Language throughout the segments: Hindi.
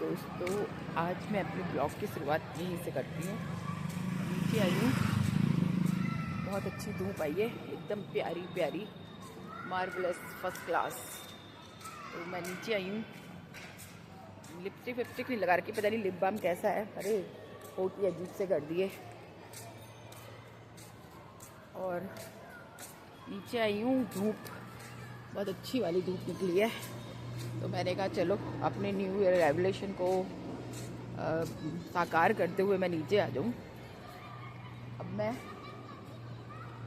दोस्तों, आज मैं अपने ब्लॉग की शुरुआत यहीं से करती हूँ। नीचे आई हूँ, बहुत अच्छी धूप आई है, एकदम प्यारी प्यारी, मार्वलस, फर्स्ट क्लास। तो मैं नीचे आई हूँ, लिपस्टिक विपस्टिक नहीं लगा रखी, पता नहीं लिप बाम कैसा है। अरे होठ ही अजीब से कर दिए। और नीचे आई हूँ, धूप बहुत अच्छी वाली धूप निकली है। तो मैंने कहा चलो अपने न्यू ईयर रेवोल्यूशन को साकार करते हुए मैं नीचे आ जाऊँ। अब मैं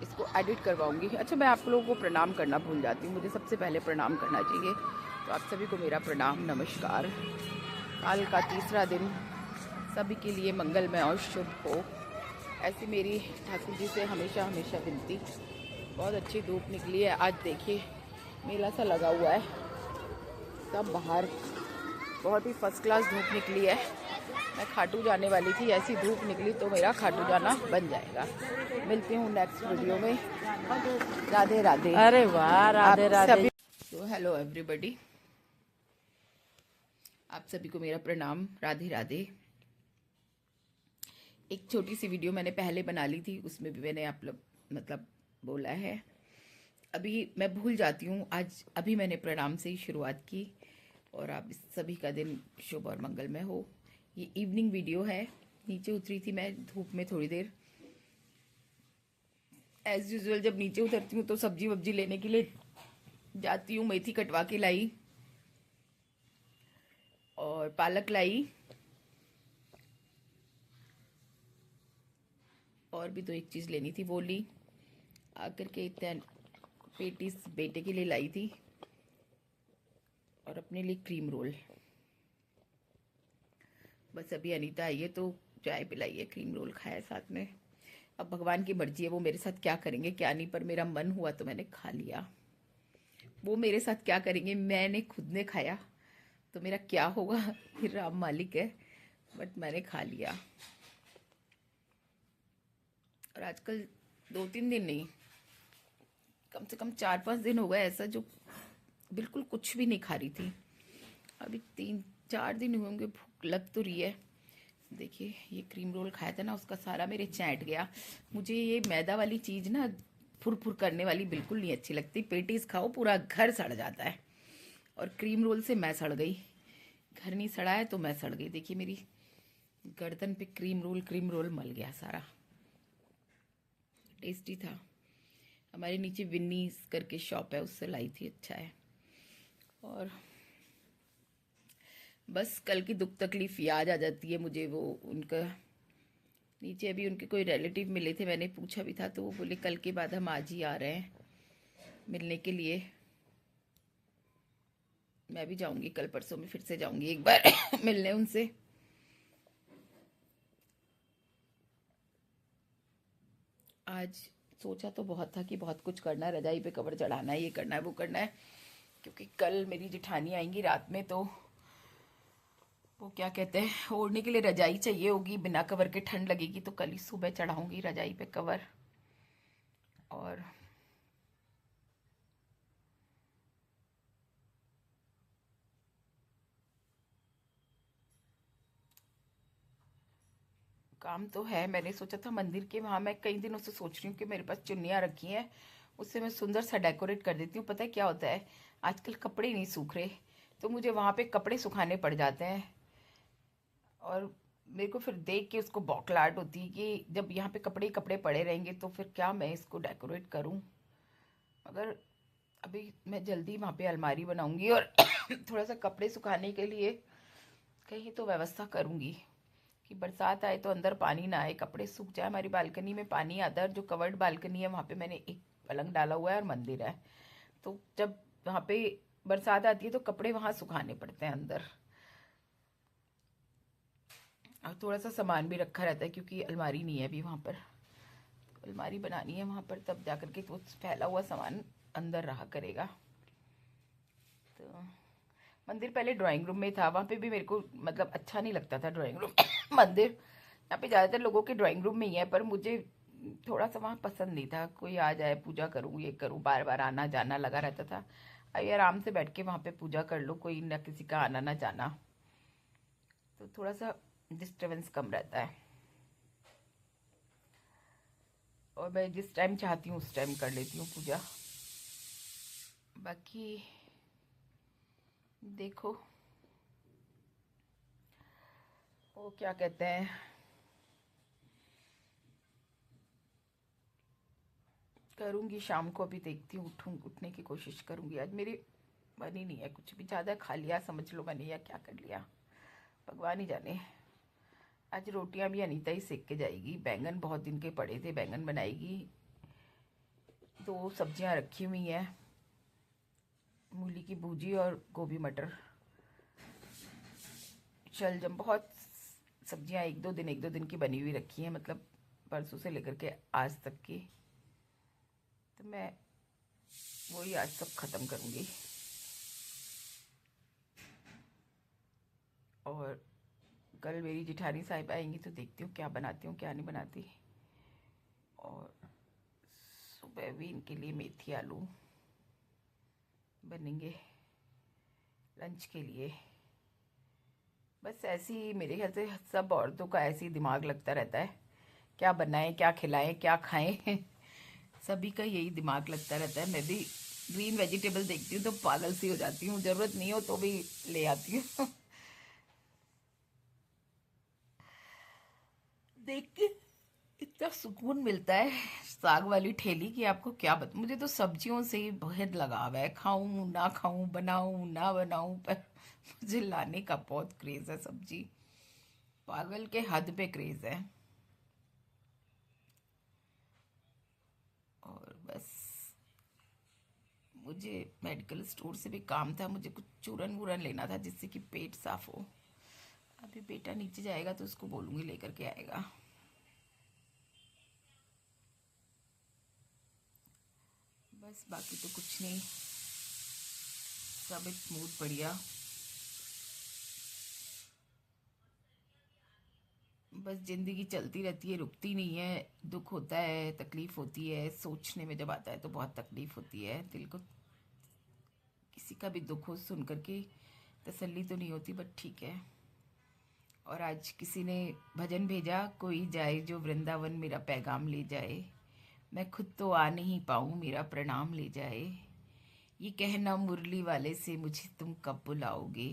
इसको एडिट करवाऊंगी। अच्छा, मैं आप लोगों को प्रणाम करना भूल जाती हूँ, मुझे सबसे पहले प्रणाम करना चाहिए। तो आप सभी को मेरा प्रणाम, नमस्कार। काल का तीसरा दिन सभी के लिए मंगलमय और शुभ हो, ऐसी मेरी ठाकुर जी से हमेशा हमेशा विनती। बहुत अच्छी धूप निकली है आज, देखिए मेला सा लगा हुआ है सब बाहर। बहुत ही फर्स्ट क्लास धूप निकली है। मैं खाटू जाने वाली थी, ऐसी धूप निकली तो मेरा खाटू जाना बन जाएगा। मिलती हूँ नेक्स्ट वीडियो में। राधे राधे। अरे वाह, राधे राधे। तो हेलो एवरीबॉडी, आप सभी को मेरा प्रणाम, राधे राधे। एक छोटी सी वीडियो मैंने पहले बना ली थी, उसमें भी मैंने आप लोग मतलब बोला है। अभी मैं भूल जाती हूँ, आज अभी मैंने प्रणाम से ही शुरुआत की। और आप सभी का दिन शुभ और मंगलमय हो। ये इवनिंग वीडियो है। नीचे उतरी थी मैं धूप में थोड़ी देर। एज यूजुअल जब नीचे उतरती हूँ तो सब्जी वब्जी लेने के लिए जाती हूँ। मेथी कटवा के लाई और पालक लाई, और भी 2 एक चीज़ लेनी थी वो ली। आकर के पेटीज बेटे के लिए लाई थी और अपने लिए क्रीम रोल। बस अभी अनीता आई है तो चाय पिलाई है, क्रीम रोल खाया साथ में। अब भगवान की मर्जी है वो मेरे साथ क्या करेंगे क्या नहीं, पर मेरा मन हुआ तो मैंने खा लिया। वो मेरे साथ क्या करेंगे, मैंने खुद ने खाया तो मेरा क्या होगा फिर राम मालिक है। बट मैंने खा लिया। और आजकल 2-3 दिन नहीं, कम से कम 4-5 दिन हो गए ऐसा, जो बिल्कुल कुछ भी नहीं खा रही थी। अभी 3-4 दिन हुए होंगे, भूख लग तो रही है। देखिए ये क्रीम रोल खाया था ना, उसका सारा मेरे चैट गया। मुझे ये मैदा वाली चीज़ ना, फुर फुर करने वाली बिल्कुल नहीं अच्छी लगती। पेटीज खाओ पूरा घर सड़ जाता है, और क्रीम रोल से मैं सड़ गई। घर नहीं सड़ा है तो मैं सड़ गई। देखिए मेरी गर्दन पे क्रीम रोल मल गया सारा। टेस्टी था। हमारे नीचे विन्नीस करके शॉप है, उससे लाई थी, अच्छा है। और बस कल की दुख तकलीफ याद आ जाती है मुझे। वो उनका नीचे अभी उनके कोई रिलेटिव मिले थे, मैंने पूछा भी था तो वो बोले कल के बाद हम आज ही आ रहे हैं मिलने के लिए। मैं भी जाऊंगी, कल परसों में फिर से जाऊंगी एक बार मिलने उनसे। आज सोचा तो बहुत था कि बहुत कुछ करना है, रजाई पे कवर चढ़ाना है, ये करना है वो करना है, क्योंकि कल मेरी जेठानी आएंगी रात में। तो वो क्या कहते हैं, ओढ़ने के लिए रजाई चाहिए होगी, बिना कवर के ठंड लगेगी, तो कल ही सुबह चढ़ाऊंगी रजाई पे कवर। और काम तो है। मैंने सोचा था मंदिर के वहाँ, मैं कई दिनों से सोच रही हूँ कि मेरे पास चुन्नियाँ रखी हैं, उससे मैं सुंदर सा डेकोरेट कर देती हूँ। पता है क्या होता है, आजकल कपड़े नहीं सूख रहे, तो मुझे वहाँ पे कपड़े सुखाने पड़ जाते हैं। और मेरे को फिर देख के उसको बौखलाहट होती है कि जब यहाँ पे कपड़े ही कपड़े पड़े रहेंगे तो फिर क्या मैं इसको डेकोरेट करूँ। मगर अभी मैं जल्दी वहाँ पे अलमारी बनाऊंगी और थोड़ा सा कपड़े सुखाने के लिए कहीं तो व्यवस्था करूंगी कि बरसात आए तो अंदर पानी ना आए, कपड़े सूख जाए। हमारी बालकनी में पानी आता है, जो कवर्ड बालकनी है वहाँ पे मैंने एक पलंग डाला हुआ है और मंदिर है, तो जब वहाँ पे बरसात आती है तो कपड़े वहाँ सुखाने पड़ते हैं अंदर। और थोड़ा सा सामान भी रखा रहता है क्योंकि अलमारी नहीं है अभी वहाँ पर, तो अलमारी बनानी है वहाँ पर, तब जा करके तो फैला हुआ सामान अंदर रहा करेगा। तो मंदिर पहले ड्राइंग रूम में था, वहाँ पे भी मेरे को मतलब अच्छा नहीं लगता था ड्राइंग रूम मंदिर यहाँ पे ज़्यादातर लोगों के ड्राइंग रूम में ही है, पर मुझे थोड़ा सा वहाँ पसंद नहीं था। कोई आ जाए, पूजा करूँ ये करूँ, बार बार आना जाना लगा रहता था। अभी आराम से बैठ के वहाँ पे पूजा कर लो, कोई ना किसी का आना ना जाना। तो थोड़ा सा डिस्टरबेंस कम रहता है, और मैं जिस टाइम चाहती हूँ उस टाइम कर लेती हूँ पूजा। बाकी देखो वो क्या कहते हैं, करूँगी शाम को, अभी देखती हूँ, उठने की कोशिश करूँगी। आज मेरी मन ही नहीं है, कुछ भी ज़्यादा खा लिया समझ लो मैंने, या क्या कर लिया भगवान ही जाने। आज रोटियां भी अनीता ही सेक के जाएगी, बैंगन बहुत दिन के पड़े थे, बैंगन बनाएगी। 2 सब्जियां रखी हुई हैं, मूली की भुजी और गोभी मटर। शलजम, बहुत सब्जियां एक दो दिन की बनी हुई रखी हैं, मतलब परसों से लेकर के आज तक की। तो मैं वही आज सब ख़त्म करूँगी। और कल मेरी जिठानी साहिब आएंगी तो देखती हूँ क्या बनाती हूँ क्या नहीं बनाती। और सुबह भी इनके लिए मेथी आलू बनेंगे लंच के लिए। बस ऐसे ही मेरे ख्याल से सब औरतों का ऐसे ही दिमाग लगता रहता है, क्या बनाएं क्या खिलाएं क्या खाएं सभी का यही दिमाग लगता रहता है। मैं भी ग्रीन वेजिटेबल देखती हूँ तो पागल सी हो जाती हूँ, ज़रूरत नहीं हो तो भी ले आती हूँ देख के इतना सुकून मिलता है साग वाली ठेली की, आपको क्या मुझे तो सब्जियों से ही बहुत लगाव है, खाऊं ना खाऊं, बनाऊं ना बनाऊं, पर मुझे लाने का बहुत क्रेज है। सब्जी पागल के हद पे क्रेज है। और बस मुझे मेडिकल स्टोर से भी काम था, मुझे कुछ चूरन वूरन लेना था जिससे कि पेट साफ हो। अभी बेटा नीचे जाएगा तो उसको बोलूंगी लेकर के आएगा। बस बाकी तो कुछ नहीं, सब स्मूथ बढ़िया। बस जिंदगी चलती रहती है, रुकती नहीं है। दुख होता है, तकलीफ होती है, सोचने में जब आता है तो बहुत तकलीफ होती है दिल को। किसी का भी दुख हो सुन करके तसल्ली तो नहीं होती, बट ठीक है। और आज किसी ने भजन भेजा, कोई जाए जो वृंदावन मेरा पैगाम ले जाए, मैं खुद तो आ नहीं पाऊँ मेरा प्रणाम ले जाए, ये कहना मुरली वाले से मुझे तुम कब बुलाओगे,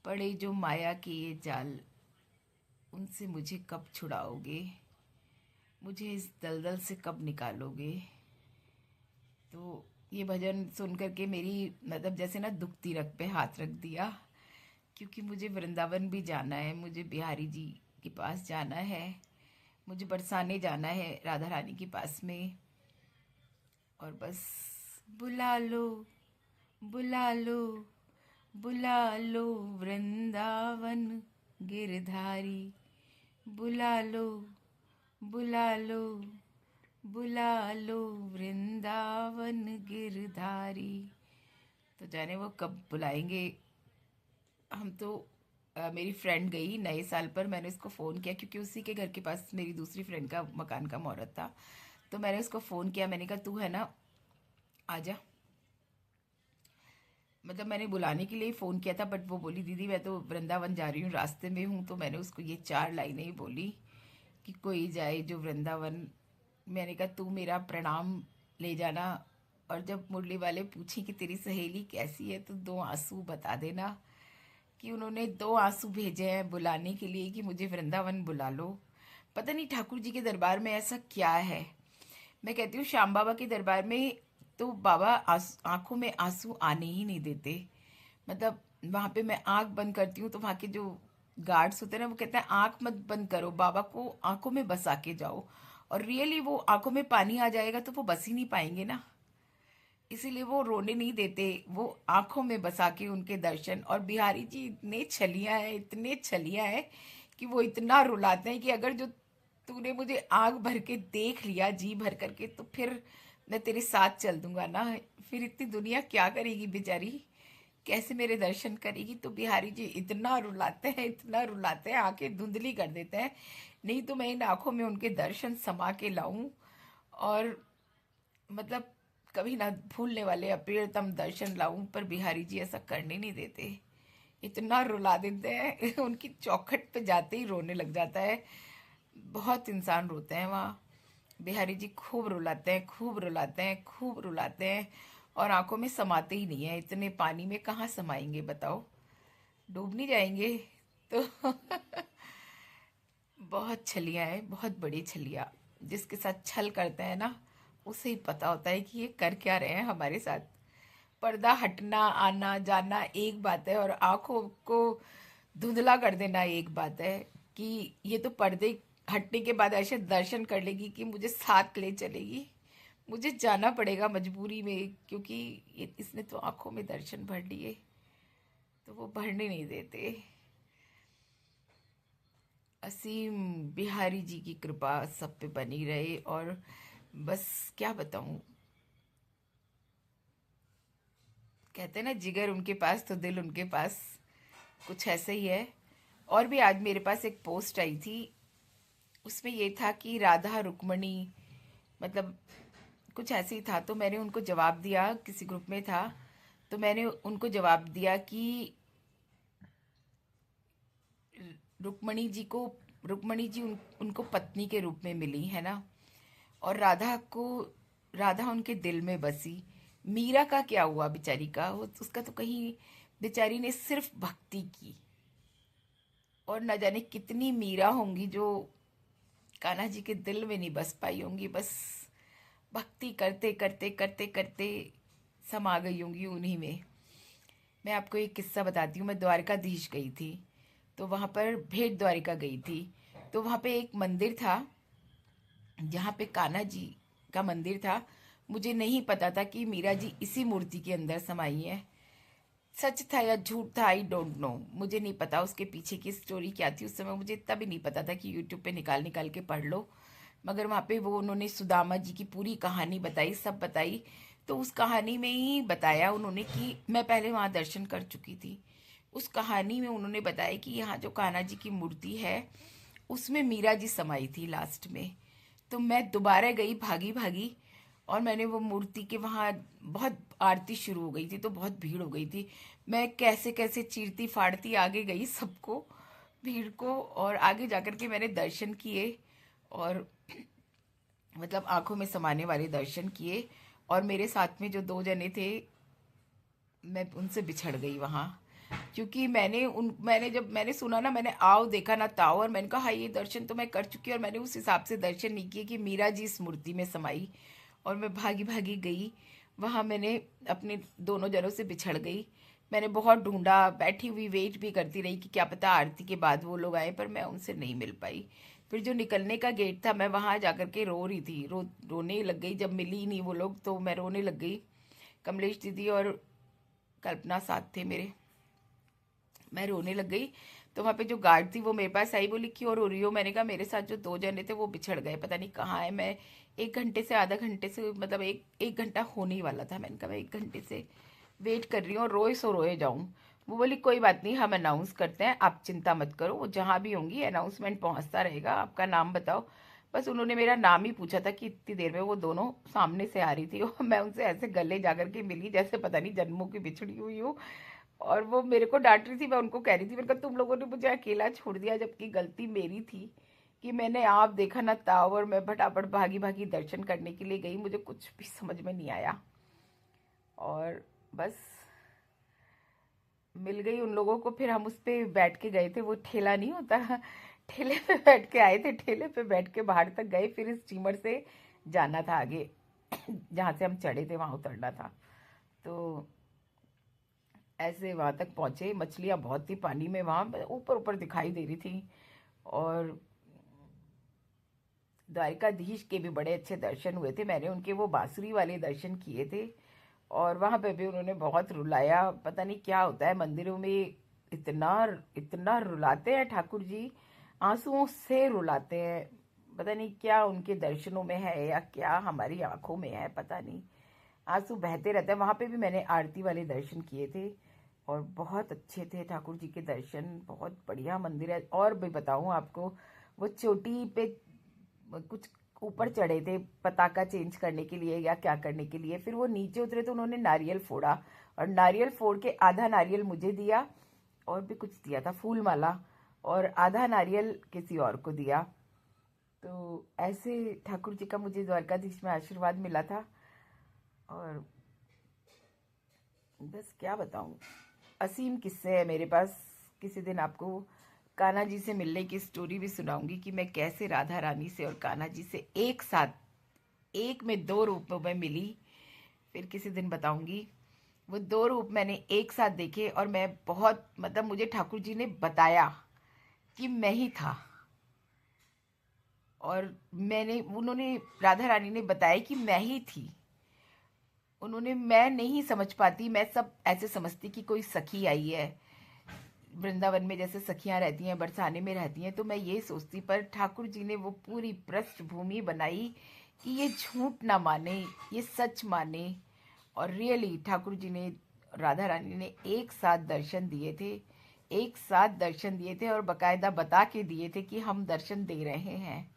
पड़े जो माया के ये जाल उनसे मुझे कब छुड़ाओगे, मुझे इस दलदल से कब निकालोगे। तो ये भजन सुन करके मेरी मतलब जैसे ना दुखती रग पे हाथ रख दिया, क्योंकि मुझे वृंदावन भी जाना है, मुझे बिहारी जी के पास जाना है, मुझे बरसाने जाना है राधा रानी के पास में। और बस बुला लो बुला लो बुला लो वृंदावन गिरधारी, बुला लो बुला लो बुला लो वृंदावन गिरधारी। तो जाने वो कब बुलाएंगे। हम तो मेरी फ्रेंड गई नए साल पर, मैंने उसको फ़ोन किया क्योंकि उसी के घर के पास मेरी दूसरी फ्रेंड का मकान का मुहूर्त था। तो मैंने उसको फ़ोन किया, मैंने कहा तू है ना आजा। मतलब मैंने बुलाने के लिए ही फ़ोन किया था, बट वो बोली दीदी मैं तो वृंदावन जा रही हूँ, रास्ते में हूँ। तो मैंने उसको ये 4 लाइनें ही बोली कि कोई जाए जो वृंदावन। मैंने कहा तू मेरा प्रणाम ले जाना, और जब मुरली वाले पूछी कि तेरी सहेली कैसी है तो 2 आंसू बता देना कि उन्होंने 2 आंसू भेजे हैं बुलाने के लिए कि मुझे वृंदावन बुला लो। पता नहीं ठाकुर जी के दरबार में ऐसा क्या है। मैं कहती हूँ श्याम बाबा के दरबार में तो बाबा आंखों में आंसू आने ही नहीं देते। मतलब वहां पे मैं आंख बंद करती हूँ तो वहां के जो गार्ड्स होते हैं ना वो कहते हैं आंख मत बंद करो, बाबा को आंखों में बसा के जाओ। और रियली वो आंखों में पानी आ जाएगा तो वो बस ही नहीं पाएंगे ना, इसीलिए वो रोने नहीं देते, वो आंखों में बसा के उनके दर्शन। और बिहारी जी इतने छलिया है, इतने छलिया है कि वो इतना रुलाते हैं कि अगर जो तूने मुझे आंख भर के देख लिया जी भर करके तो फिर मैं तेरे साथ चल दूंगा ना। फिर इतनी दुनिया क्या करेगी बेचारी, कैसे मेरे दर्शन करेगी। तो बिहारी जी इतना रुलाते हैं, इतना रुलाते हैं, आंखें धुंधली कर देते हैं। नहीं तो मैं इन आंखों में उनके दर्शन समा के लाऊं, और मतलब कभी ना भूलने वाले अप्रियतम दर्शन लाऊं, पर बिहारी जी ऐसा करने नहीं देते। इतना रुला देते हैं उनकी चौखट पे जाते ही रोने लग जाता है। बहुत इंसान रोते हैं वहाँ। बिहारी जी खूब रुलाते हैं, खूब रुलाते हैं, खूब रुलाते हैं, और आंखों में समाते ही नहीं है। इतने पानी में कहाँ समाएंगे बताओ, डूब नहीं जाएंगे? तो बहुत छलिया है, बहुत बड़ी छलिया। जिसके साथ छल करते हैं ना, उसे ही पता होता है कि ये कर क्या रहे हैं हमारे साथ। पर्दा हटना, आना जाना एक बात है, और आंखों को धुंधला कर देना एक बात है। कि ये तो पर्दे हटने के बाद ऐसे दर्शन कर लेगी कि मुझे साथ ले चलेगी। मुझे जाना पड़ेगा मजबूरी में, क्योंकि इसने तो आंखों में दर्शन भर लिए, तो वो भरने नहीं देते। असीम बिहारी जी की कृपा सब पे बनी रहे। और बस क्या बताऊं, कहते हैं ना, जिगर उनके पास तो दिल उनके पास, कुछ ऐसा ही है। और भी आज मेरे पास एक पोस्ट आई थी, उसमें ये था कि राधा रुक्मणी, मतलब कुछ ऐसे ही था। तो मैंने उनको जवाब दिया, किसी ग्रुप में था, तो मैंने उनको जवाब दिया कि रुक्मणी जी उनको पत्नी के रूप में मिली है ना, और राधा उनके दिल में बसी। मीरा का क्या हुआ बेचारी का? वो उसका तो कहीं, बेचारी ने सिर्फ भक्ति की, और न जाने कितनी मीरा होंगी जो कान्हा जी के दिल में नहीं बस पाई होंगी। बस भक्ति करते करते करते करते समा गई होंगी उन्हीं में। मैं आपको एक किस्सा बताती हूँ। मैं द्वारकाधीश गई थी, तो वहाँ पर भेंट द्वारिका गई थी। तो वहाँ पे एक मंदिर था, जहाँ पे कान्हा जी का मंदिर था। मुझे नहीं पता था कि मीरा जी इसी मूर्ति के अंदर समाई है। सच था या झूठ था, आई डोंट नो, मुझे नहीं पता उसके पीछे की स्टोरी क्या थी। उस समय मुझे इतना भी नहीं पता था कि यूट्यूब पे निकाल निकाल के पढ़ लो। मगर वहाँ पे वो उन्होंने सुदामा जी की पूरी कहानी बताई, सब बताई। तो उस कहानी में ही बताया उन्होंने कि मैं पहले वहाँ दर्शन कर चुकी थी। उस कहानी में उन्होंने बताया कि यहाँ जो कान्हा जी की मूर्ति है, उसमें मीरा जी समाई थी लास्ट में। तो मैं दोबारा गई भागी भागी, और मैंने वो मूर्ति के वहाँ, बहुत आरती शुरू हो गई थी तो बहुत भीड़ हो गई थी। मैं कैसे कैसे चीरती फाड़ती आगे गई सबको, भीड़ को, और आगे जाकर के मैंने दर्शन किए। और मतलब आंखों में समाने वाले दर्शन किए। और मेरे साथ में जो दो जने थे, मैं उनसे बिछड़ गई वहाँ। क्योंकि मैंने जब मैंने सुना ना, मैंने आओ देखा ना ताओ, और मैंने कहा हाँ ये दर्शन तो मैं कर चुकी हूँ, और मैंने उस हिसाब से दर्शन नहीं किए कि मीरा जी इस मूर्ति में समाई। और मैं भागी भागी गई वहाँ। मैंने अपने दोनों जनों से बिछड़ गई। मैंने बहुत ढूंढा, बैठी हुई वेट भी करती रही कि क्या पता आरती के बाद वो लोग आए, पर मैं उनसे नहीं मिल पाई। फिर जो निकलने का गेट था, मैं वहाँ जाकर के रो रही थी, रोने लग गई। जब मिली ही नहीं वो लोग, तो मैं रोने लग गई। कमलेश दीदी और कल्पना साथ थे मेरे, मैं रोने लग गई। तो वहाँ पे जो गार्ड थी वो मेरे पास आई, बोली क्यों रो रही हो? मैंने कहा मेरे साथ जो दो जने थे वो बिछड़ गए, पता नहीं कहाँ है। मैं 1 घंटे से, आधा घंटे से, मतलब एक घंटा होने ही वाला था। मैंने कहा मैं 1 घंटे से वेट कर रही हूँ, और रोए सो रोए जाऊँ। वो बोली कोई बात नहीं, हम अनाउंस करते हैं, आप चिंता मत करो, वो जहाँ भी होंगी अनाउंसमेंट पहुँचता रहेगा, आपका नाम बताओ। बस उन्होंने मेरा नाम ही पूछा था कि इतनी देर में वो दोनों सामने से आ रही थी, और मैं उनसे ऐसे गले जाकर के मिली जैसे पता नहीं जन्मों की बिछड़ी हुई हूँ। और वो मेरे को डांट रही थी, मैं उनको कह रही थी, मैंने कहा तुम लोगों ने मुझे अकेला छोड़ दिया, जबकि गलती मेरी थी कि मैंने आप देखा ना था, और मैं फटाफट भागी भागी दर्शन करने के लिए गई। मुझे कुछ भी समझ में नहीं आया, और बस मिल गई उन लोगों को। फिर हम उस पे बैठ के गए थे, वो ठेला नहीं होता, ठेले पे बैठ के आए थे, ठेले पे बैठ के बाहर तक गए। फिर इस स्टीमर से जाना था आगे, जहाँ से हम चढ़े थे वहाँ उतरना था। तो ऐसे वहां तक पहुंचे। मछलियां बहुत थी पानी में, वहां ऊपर ऊपर दिखाई दे रही थी। और द्वारिकाधीश के भी बड़े अच्छे दर्शन हुए थे। मैंने उनके वो बांसुरी वाले दर्शन किए थे, और वहां पे भी उन्होंने बहुत रुलाया। पता नहीं क्या होता है मंदिरों में, इतना इतना रुलाते हैं ठाकुर जी, आंसुओं से रुलाते हैं। पता नहीं क्या उनके दर्शनों में है, या क्या हमारी आंखों में है, पता नहीं। आंसू बहते रहते हैं। वहां पे भी मैंने आरती वाले दर्शन किए थे, और बहुत अच्छे थे ठाकुर जी के दर्शन। बहुत बढ़िया मंदिर है। और भी बताऊं आपको, वो चोटी पे कुछ ऊपर चढ़े थे पताका चेंज करने के लिए या क्या करने के लिए। फिर वो नीचे उतरे तो उन्होंने नारियल फोड़ा, और नारियल फोड़ के आधा नारियल मुझे दिया, और भी कुछ दिया था, फूल माला, और आधा नारियल किसी और को दिया। तो ऐसे ठाकुर जी का मुझे द्वारकाधीश में आशीर्वाद मिला था। और बस क्या बताऊं, असीम किस्से है मेरे पास। किसी दिन आपको कान्हा जी से मिलने की स्टोरी भी सुनाऊंगी कि मैं कैसे राधा रानी से और कान्हा जी से एक साथ, एक में दो रूपों में मिली। फिर किसी दिन बताऊंगी। वो दो रूप मैंने एक साथ देखे, और मैं बहुत, मतलब मुझे ठाकुर जी ने बताया कि मैं ही था, और मैंने, उन्होंने, राधा रानी ने बताया कि मैं ही थी। उन्होंने, मैं नहीं समझ पाती, मैं सब ऐसे समझती कि कोई सखी आई है वृंदावन में, जैसे सखियां रहती हैं बरसाने में रहती हैं, तो मैं ये सोचती। पर ठाकुर जी ने वो पूरी पृष्ठभूमि बनाई कि ये झूठ ना माने, ये सच माने। और रियली ठाकुर जी ने, राधा रानी ने एक साथ दर्शन दिए थे, एक साथ दर्शन दिए थे, और बकायदा बता के दिए थे कि हम दर्शन दे रहे हैं।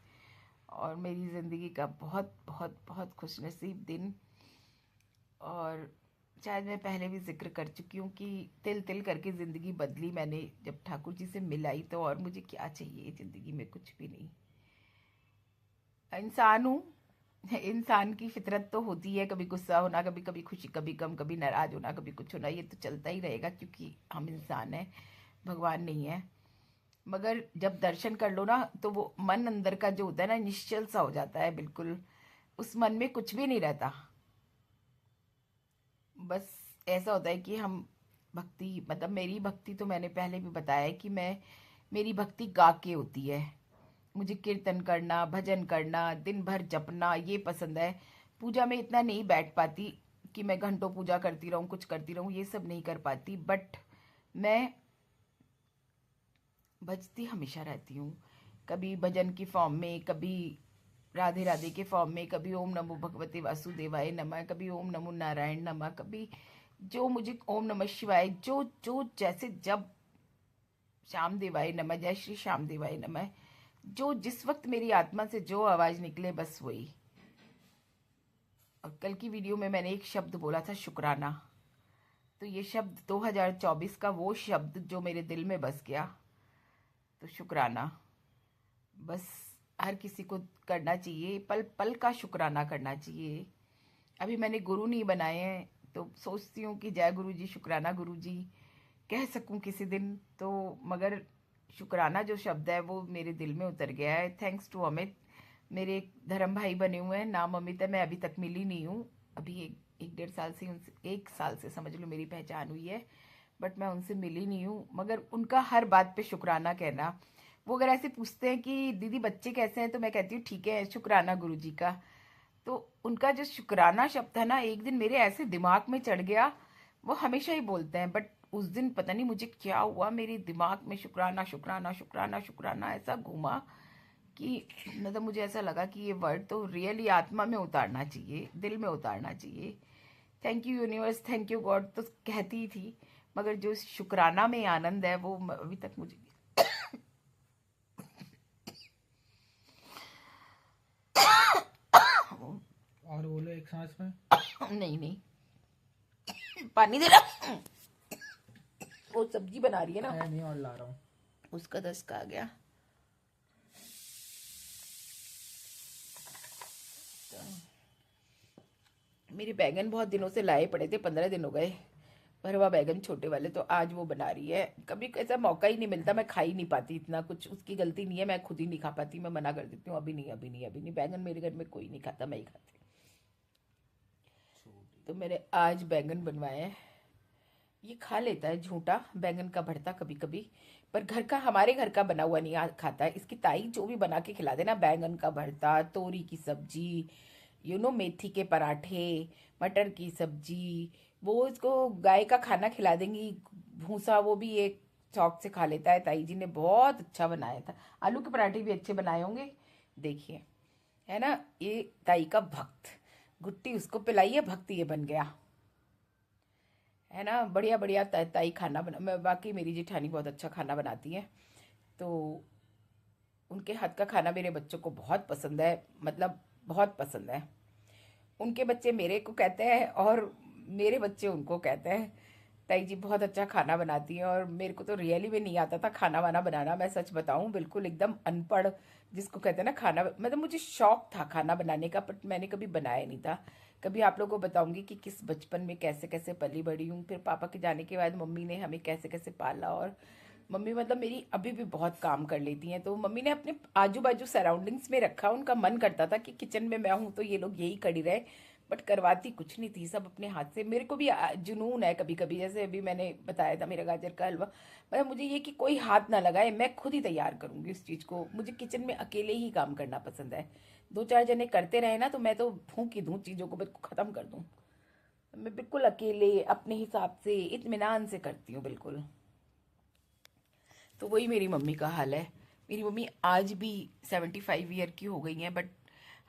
और मेरी ज़िंदगी का बहुत बहुत बहुत खुशनसीब दिन। और शायद मैं पहले भी जिक्र कर चुकी हूँ कि तिल तिल करके ज़िंदगी बदली मैंने जब ठाकुर जी से मिलाई। तो और मुझे क्या चाहिए ज़िंदगी में, कुछ भी नहीं। इंसान हूँ, इंसान की फितरत तो होती है, कभी गुस्सा होना, कभी कभी खुशी, कभी गम, कभी नाराज होना, कभी कुछ होना, ये तो चलता ही रहेगा, क्योंकि हम इंसान हैं, भगवान नहीं है। मगर जब दर्शन कर लो ना, तो वो मन अंदर का जो होता है ना, निश्चल सा हो जाता है बिल्कुल। उस मन में कुछ भी नहीं रहता। बस ऐसा होता है कि हम भक्ति, मतलब मेरी भक्ति तो मैंने पहले भी बताया है कि मैं, मेरी भक्ति गा के होती है। मुझे कीर्तन करना, भजन करना, दिन भर जपना, ये पसंद है। पूजा में इतना नहीं बैठ पाती कि मैं घंटों पूजा करती रहूं, कुछ करती रहूं, ये सब नहीं कर पाती। बट मैं बजती हमेशा रहती हूँ, कभी भजन की फॉर्म में, कभी राधे राधे के फॉर्म में, कभी ओम नमो भगवते वासुदेवाय नमः, कभी ओम नमो नारायण नमः, कभी जो मुझे ओम नमः शिवाय, जो जो जैसे, जब श्याम देवाय नमः, जय श्री श्याम देवाय नमः, जो जिस वक्त मेरी आत्मा से जो आवाज निकले, बस वही। और कल की वीडियो में मैंने एक शब्द बोला था, शुक्राना। तो ये शब्द 2024 का वो शब्द जो मेरे दिल में बस गया। तो शुक्राना, बस हर किसी को करना चाहिए, पल पल का शुक्राना करना चाहिए। अभी मैंने गुरु नहीं बनाए हैं, तो सोचती हूँ कि जय गुरु जी, शुक्राना गुरु जी कह सकूं किसी दिन तो। मगर शुक्राना जो शब्द है वो मेरे दिल में उतर गया है। थैंक्स टू अमित, मेरे एक धर्म भाई बने हुए हैं, नाम अमित है। मैं अभी तक मिली नहीं हूँ, अभी एक डेढ़ साल से उनसे, एक साल से समझ लो मेरी पहचान हुई है, बट मैं उनसे मिली नहीं हूँ। मगर उनका हर बात पे शुक्राना कहना, वो अगर ऐसे पूछते हैं कि दीदी बच्चे कैसे हैं, तो मैं कहती हूँ ठीक है, शुक्राना गुरु जी का। तो उनका जो शुक्राना शब्द था ना, एक दिन मेरे ऐसे दिमाग में चढ़ गया। वो हमेशा ही बोलते हैं, बट उस दिन पता नहीं मुझे क्या हुआ, मेरे दिमाग में शुक्राना शुक्राना शुक्राना शुक्राना ऐसा घूमा कि, मतलब मुझे ऐसा लगा कि ये वर्ड तो रियली आत्मा में उतारना चाहिए, दिल में उतारना चाहिए। Thank you universe, thank you God तो कहती ही थी, मगर जो शुक्राना में आनंद है वो अभी तक मुझे और बोलो एक सांस में। नहीं नहीं, पानी दे रहा। वो सब्जी बना रही है ना, मैं नहीं और ला रहा हूँ। उसका दस्का आ गया। मेरे बैगन बहुत दिनों से लाए पड़े थे, 15 दिन हो गए, भरवा बैगन छोटे वाले, तो आज वो बना रही है। कभी ऐसा मौका ही नहीं मिलता, मैं खा ही नहीं पाती इतना कुछ, उसकी गलती नहीं है, मैं खुद ही नहीं खा पाती, मैं मना कर देती हूँ, अभी नहीं अभी नहीं अभी नहीं। बैगन मेरे घर में कोई नहीं खाता, मैं ही खाती। तो मैंने आज बैगन बनवाए हैं। ये खा लेता है झूठा बैगन का भरता कभी कभी, पर घर का, हमारे घर का बना हुआ नहीं खाता है। इसकी ताई जो भी बना के खिला देना, बैगन का भरता, तोरी की सब्जी, मेथी के पराठे, मटर की सब्जी, वो इसको गाय का खाना खिला देंगी, भूसा, वो भी एक शौक से खा लेता है। ताई जी ने बहुत अच्छा बनाया था, आलू के पराठे भी अच्छे बनाए होंगे, देखिए, है ना। ये ताई का भक्त, गुट्टी उसको पिलाई है, भक्त ये बन गया, है ना। बढ़िया बढ़िया ताई खाना बना, मैं बाकी मेरी जेठानी बहुत अच्छा खाना बनाती है, तो उनके हाथ का खाना मेरे बच्चों को बहुत पसंद है, मतलब बहुत पसंद है। उनके बच्चे मेरे को कहते हैं और मेरे बच्चे उनको कहते हैं। ताई जी बहुत अच्छा खाना बनाती हैं, और मेरे को तो रियली में नहीं आता था खाना वाना बनाना, मैं सच बताऊं, बिल्कुल एकदम अनपढ़ जिसको कहते हैं ना खाना, मतलब मुझे शौक था खाना बनाने का, बट मैंने कभी बनाया नहीं था। कभी आप लोगों को बताऊंगी कि किस बचपन में कैसे कैसे पली बड़ी हूँ, फिर पापा के जाने के बाद मम्मी ने हमें कैसे कैसे पाला। और मम्मी मतलब मेरी अभी भी बहुत काम कर लेती हैं, तो मम्मी ने अपने आजू बाजू सराउंडिंग्स में रखा, उनका मन करता था कि किचन में मैं हूँ तो ये लोग यही खड़ी रहे, बट करवाती कुछ नहीं थी, सब अपने हाथ से। मेरे को भी जुनून है कभी कभी, जैसे अभी मैंने बताया था मेरा गाजर का हलवा, मतलब मुझे ये कि कोई हाथ ना लगाए, मैं खुद ही तैयार करूंगी उस चीज़ को। मुझे किचन में अकेले ही काम करना पसंद है, दो चार जने करते रहे ना तो मैं तो फूंक ही दूँ चीज़ों को, बिल्कुल ख़त्म कर दूँ। मैं बिल्कुल अकेले अपने हिसाब से इत्मीनान से करती हूँ बिल्कुल। तो वही मेरी मम्मी का हाल है। मेरी मम्मी आज भी 75 ईयर की हो गई हैं, बट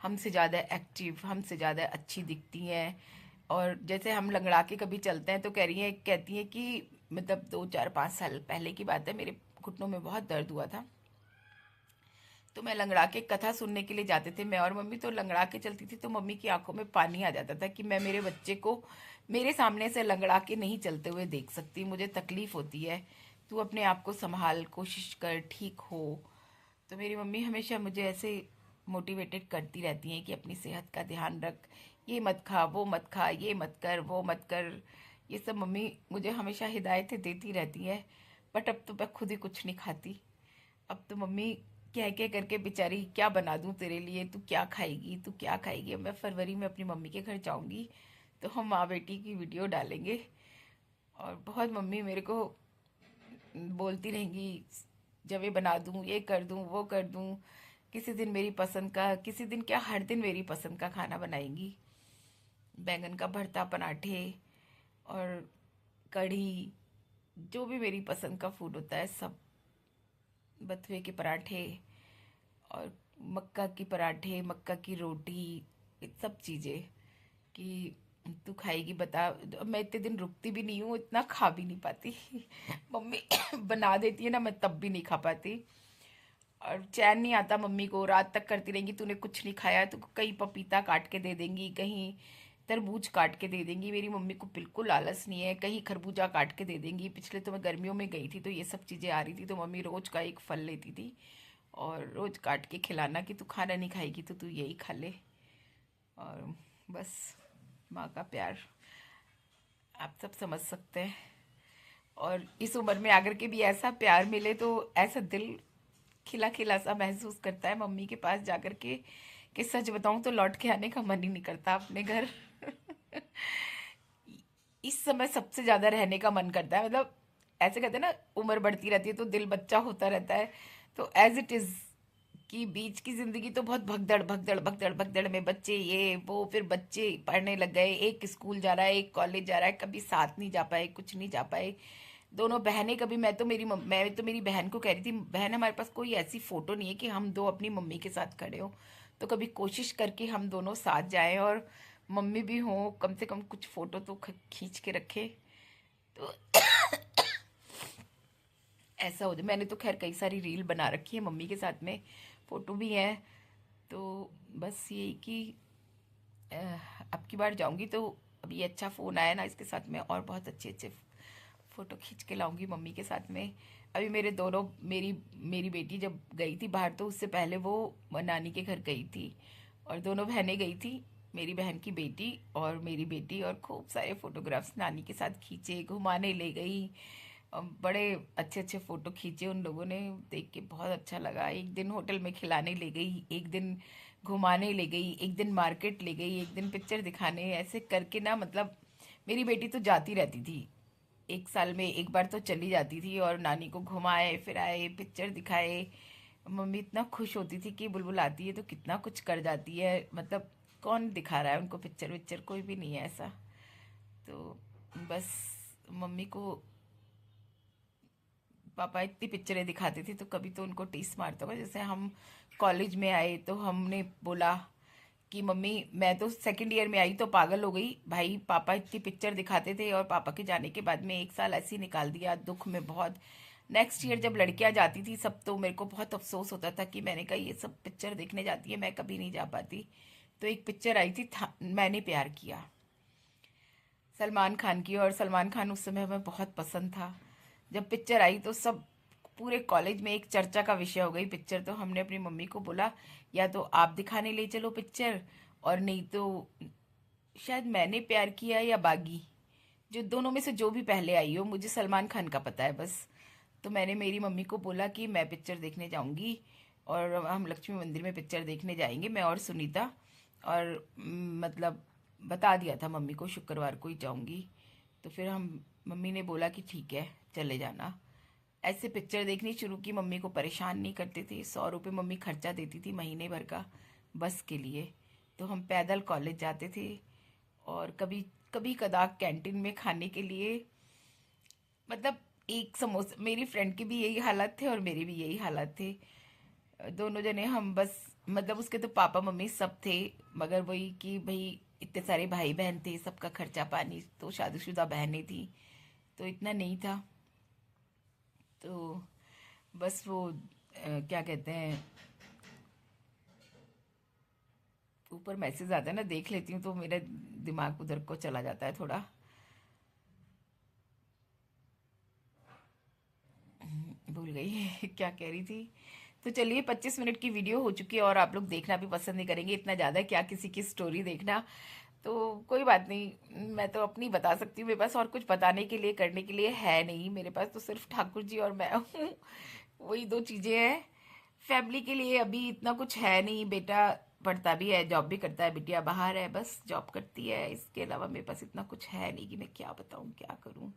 हमसे ज़्यादा एक्टिव, हमसे ज़्यादा अच्छी दिखती हैं। और जैसे हम लंगड़ा के कभी चलते हैं तो कहती हैं कि मतलब 2 4 5 साल पहले की बात है, मेरे घुटनों में बहुत दर्द हुआ था, तो मैं लंगड़ा के कथा सुनने के लिए जाते थे मैं और मम्मी, तो लंगड़ा के चलती थी तो मम्मी की आंखों में पानी आ जाता था कि मैं मेरे बच्चे को मेरे सामने से लंगड़ा के नहीं चलते हुए देख सकती, मुझे तकलीफ होती है, तू अपने आप को संभाल, कोशिश कर, ठीक हो। तो मेरी मम्मी हमेशा मुझे ऐसे मोटिवेटेड करती रहती हैं कि अपनी सेहत का ध्यान रख, ये मत खा, वो मत खा, ये मत कर, वो मत कर। ये सब मम्मी मुझे हमेशा हिदायतें देती रहती है, बट अब तो मैं खुद ही कुछ नहीं खाती। अब तो मम्मी कह कह करके बेचारी क्या बना दूं तेरे लिए, तू क्या खाएगी, तू क्या खाएगी। अब मैं फरवरी में अपनी मम्मी के घर जाऊंगी तो हम माँ बेटी की वीडियो डालेंगे, और बहुत मम्मी मेरे को बोलती रहेंगी, जब ये बना दूं, ये कर दूं, वो कर दूं। किसी दिन मेरी पसंद का, किसी दिन क्या हर दिन मेरी पसंद का खाना बनाएंगी, बैंगन का भरता, पराठे और कढ़ी, जो भी मेरी पसंद का फूड होता है सब, बथुए के पराठे और मक्का की पराठे, मक्का की रोटी, ये सब चीज़ें कि तू खाएगी बता। अब मैं इतने दिन रुकती भी नहीं हूँ, इतना खा भी नहीं पाती मम्मी बना देती है ना, मैं तब भी नहीं खा पाती। और चैन नहीं आता मम्मी को, रात तक करती रहेंगी, तूने कुछ नहीं खाया, तो कहीं पपीता काट के दे देंगी, कहीं तरबूज काट के दे देंगी। मेरी मम्मी को बिल्कुल आलस नहीं है, कहीं खरबूजा काट के दे देंगी। पिछले तो मैं गर्मियों में गई थी तो ये सब चीज़ें आ रही थी, तो मम्मी रोज का एक फल लेती थी और रोज काट के खिलाना कि तू खाना नहीं खाएगी तो तू यही खा ले। और बस माँ का प्यार आप सब समझ सकते हैं। और इस उम्र में आकर के भी ऐसा प्यार मिले तो ऐसा दिल खिला खिला सा महसूस करता है मम्मी के पास जाकर के, कि सच बताऊं तो लौट के आने का मन ही नहीं करता अपने घर इस समय सबसे ज्यादा रहने का मन करता है, मतलब ऐसे कहते हैं ना, उम्र बढ़ती रहती है तो दिल बच्चा होता रहता है, तो एज इट इज कि बीच की जिंदगी तो बहुत भगदड़ भगदड़ भगदड़ भगदड़ में, बच्चे ये वो, फिर बच्चे पढ़ने लग गए, एक स्कूल जा रहा है, एक कॉलेज जा रहा है, कभी साथ नहीं जा पाए, कुछ नहीं जा पाए। दोनों बहनें कभी, मैं तो मेरी बहन को कह रही थी, बहन हमारे पास कोई ऐसी फोटो नहीं है कि हम दो अपनी मम्मी के साथ खड़े हो, तो कभी कोशिश करके हम दोनों साथ जाएं और मम्मी भी हो, कम से कम कुछ फोटो तो खींच के रखे, तो ऐसा हो जाए। मैंने तो खैर कई सारी रील बना रखी है मम्मी के साथ में, फोटो भी है। तो बस यही कि अब की बार जाऊंगी तो अब ये अच्छा फ़ोन आया ना, इसके साथ में और बहुत अच्छे अच्छे फ़ोटो खींच के लाऊंगी मम्मी के साथ में। अभी मेरे दोनों, मेरी मेरी बेटी जब गई थी बाहर तो उससे पहले वो नानी के घर गई थी, और दोनों बहनें गई थी, मेरी बहन की बेटी और मेरी बेटी, और खूब सारे फोटोग्राफ्स नानी के साथ खींचे, घुमाने ले गई, बड़े अच्छे अच्छे फ़ोटो खींचे उन लोगों ने, देख के बहुत अच्छा लगा। एक दिन होटल में खिलाने ले गई, एक दिन घुमाने ले गई, एक दिन मार्केट ले गई, एक दिन पिक्चर दिखाने, ऐसे करके ना, मतलब मेरी बेटी तो जाती रहती थी, 1 साल में एक बार तो चली जाती थी, और नानी को घुमाए फिराए, पिक्चर दिखाए। मम्मी इतना खुश होती थी कि बुलबुल आती है तो कितना कुछ कर जाती है, मतलब कौन दिखा रहा है उनको पिक्चर विक्चर, कोई भी नहीं है ऐसा। तो बस मम्मी को पापा इतनी पिक्चरें दिखाते थे तो कभी तो उनको टीस मारता होगा। जैसे हम कॉलेज में आए तो हमने बोला कि मम्मी, मैं तो सेकंड ईयर में आई तो पागल हो गई भाई, पापा इतनी पिक्चर दिखाते थे और पापा के जाने के बाद में 1 साल ऐसे ही निकाल दिया दुख में बहुत। नेक्स्ट ईयर जब लड़कियां जाती थी सब, तो मेरे को बहुत अफसोस होता था कि मैंने कहा ये सब पिक्चर देखने जाती है, मैं कभी नहीं जा पाती। तो एक पिक्चर आई थी, मैंने प्यार किया, सलमान खान की। और सलमान खान उस समय हमें बहुत पसंद था। जब पिक्चर आई तो सब पूरे कॉलेज में एक चर्चा का विषय हो गई पिक्चर। तो हमने अपनी मम्मी को बोला या तो आप दिखाने ले चलो पिक्चर, और नहीं तो शायद मैंने प्यार किया या बागी, जो दोनों में से जो भी पहले आई हो, मुझे सलमान खान का पता है बस। तो मैंने मेरी मम्मी को बोला कि मैं पिक्चर देखने जाऊंगी और हम लक्ष्मी मंदिर में पिक्चर देखने जाएंगे, मैं और सुनीता। और मतलब बता दिया था मम्मी को शुक्रवार को ही जाऊंगी। तो फिर हम मम्मी ने बोला कि ठीक है चले जाना। ऐसे पिक्चर देखनी शुरू की। मम्मी को परेशान नहीं करते थे। 100 रुपये मम्मी खर्चा देती थी महीने भर का बस के लिए। तो हम पैदल कॉलेज जाते थे, और कभी कभी कदार कैंटीन में खाने के लिए, मतलब एक समोसा, मेरी फ्रेंड की भी यही हालत थे और मेरी भी यही हालत थे। दोनों जने हम बस, मतलब उसके तो पापा मम्मी सब थे, मगर वही कि भाई इतने सारे भाई बहन थे, सबका खर्चा पानी, तो शादीशुदा बहनें थी तो इतना नहीं था। तो बस वो क्या कहते हैं, ऊपर मैसेज आता है ना, देख लेती हूँ तो मेरा दिमाग उधर को चला जाता है थोड़ा। भूल गई क्या कह रही थी। तो चलिए 25 मिनट की वीडियो हो चुकी है, और आप लोग देखना भी पसंद नहीं करेंगे इतना ज़्यादा, क्या किसी की स्टोरी देखना। तो कोई बात नहीं, मैं तो अपनी बता सकती हूँ। मेरे पास और कुछ बताने के लिए करने के लिए है नहीं, मेरे पास तो सिर्फ ठाकुर जी और मैं हूँ। वही दो चीज़ें हैं। फैमिली के लिए अभी इतना कुछ है नहीं। बेटा पढ़ता भी है, जॉब भी करता है, बिटिया बाहर है, बस जॉब करती है। इसके अलावा मेरे पास इतना कुछ है नहीं कि मैं क्या बताऊँ क्या करूँ।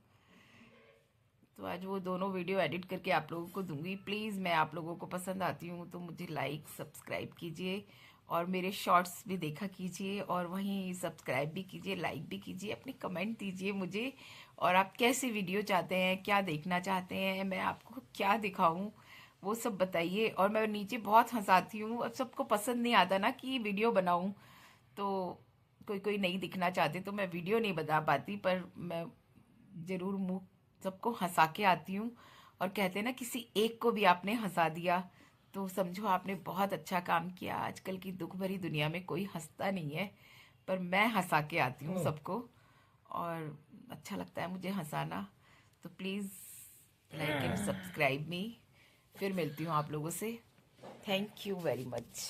तो आज वो दोनों वीडियो एडिट करके आप लोगों को दूंगी। प्लीज़, मैं आप लोगों को पसंद आती हूँ तो मुझे लाइक सब्सक्राइब कीजिए, और मेरे शॉर्ट्स भी देखा कीजिए, और वहीं सब्सक्राइब भी कीजिए, लाइक भी कीजिए, अपने कमेंट दीजिए मुझे। और आप कैसी वीडियो चाहते हैं, क्या देखना चाहते हैं, मैं आपको क्या दिखाऊं, वो सब बताइए। और मैं नीचे बहुत हंसाती हूँ। अब सबको पसंद नहीं आता ना कि वीडियो बनाऊं, तो कोई कोई नहीं दिखना चाहते तो मैं वीडियो नहीं बना पाती, पर मैं ज़रूर मुंह सबको हंसा के आती हूँ। और कहते हैं ना, किसी एक को भी आपने हंसा दिया तो समझो आपने बहुत अच्छा काम किया। आजकल की दुख भरी दुनिया में कोई हंसता नहीं है, पर मैं हंसा के आती हूँ सबको, और अच्छा लगता है मुझे हंसाना। तो प्लीज़ लाइक एंड सब्सक्राइब मी। फिर मिलती हूँ आप लोगों से। Thank you very much.